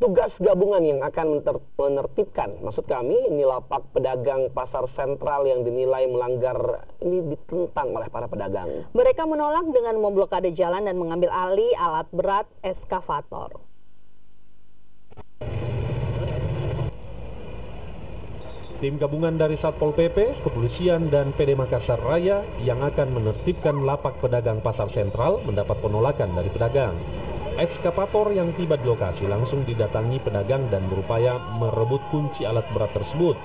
petugas gabungan yang akan menertibkan, maksud kami ini lapak pedagang pasar sentral yang dinilai melanggar ini ditentang oleh para pedagang. Mereka menolak dengan memblokade jalan dan mengambil alih alat berat eskavator. Tim gabungan dari Satpol PP, Kepolisian, dan PD Makassar Raya yang akan menertibkan lapak pedagang pasar sentral mendapat penolakan dari pedagang. Ekskavator yang tiba di lokasi langsung didatangi pedagang dan berupaya merebut kunci alat berat tersebut.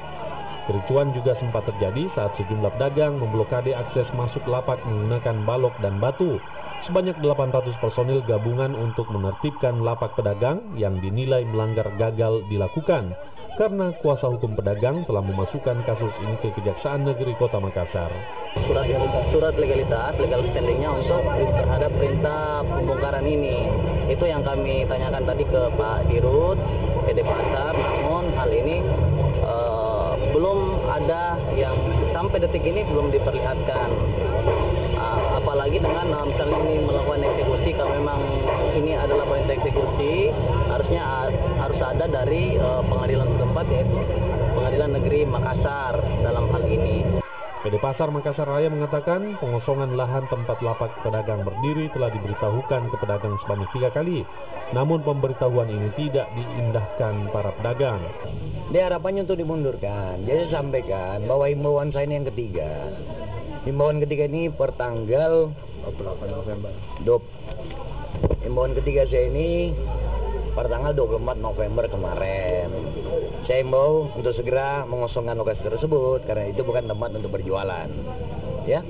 Kericuan juga sempat terjadi saat sejumlah pedagang memblokade akses masuk lapak menggunakan balok dan batu. Sebanyak 800 personil gabungan untuk menertibkan lapak pedagang yang dinilai melanggar gagal dilakukan karena kuasa hukum pedagang telah memasukkan kasus ini ke Kejaksaan Negeri Kota Makassar. Surat legalitas, legal standingnya untuk terhadap perintah pembongkaran ini. Itu yang kami tanyakan tadi ke Pak Dirut, PD Pasar, namun hal ini belum ada yang sampai detik ini belum diperlihatkan. Apalagi dengan misalnya ini melakukan eksekusi, kalau memang ini adalah perintah eksekusi, harus ada dari pengadilan setempat, yaitu Pengadilan Negeri Makassar dalam hal ini. PD Pasar Makassar Raya mengatakan pengosongan lahan tempat lapak pedagang berdiri telah diberitahukan ke pedagang sebanyak 3 kali. Namun pemberitahuan ini tidak diindahkan para pedagang. Dia harapannya untuk dimundurkan. Dia sampaikan bahwa himbauan saya ini yang ketiga. Himbauan ketiga ini pertanggal 28 November. Himbauan ketiga saya ini pertanggal 24 November kemarin. Saya himbau untuk segera mengosongkan lokasi tersebut karena itu bukan tempat untuk berjualan. Ya.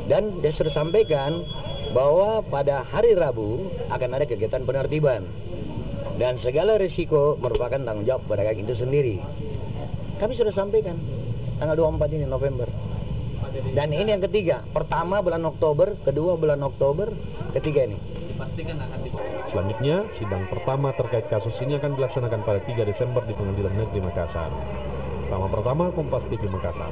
Dan dia sudah sampaikan bahwa pada hari Rabu akan ada kegiatan penertiban. Dan segala risiko merupakan tanggung jawab pedagang itu sendiri. Kami sudah sampaikan tanggal 24 ini November. Dan ini yang ketiga, pertama bulan Oktober, kedua bulan Oktober, ketiga ini. Selanjutnya, sidang pertama terkait kasus ini akan dilaksanakan pada 3 Desember di Pengadilan Negeri Makassar. Pertama, Kompas TV Makassar.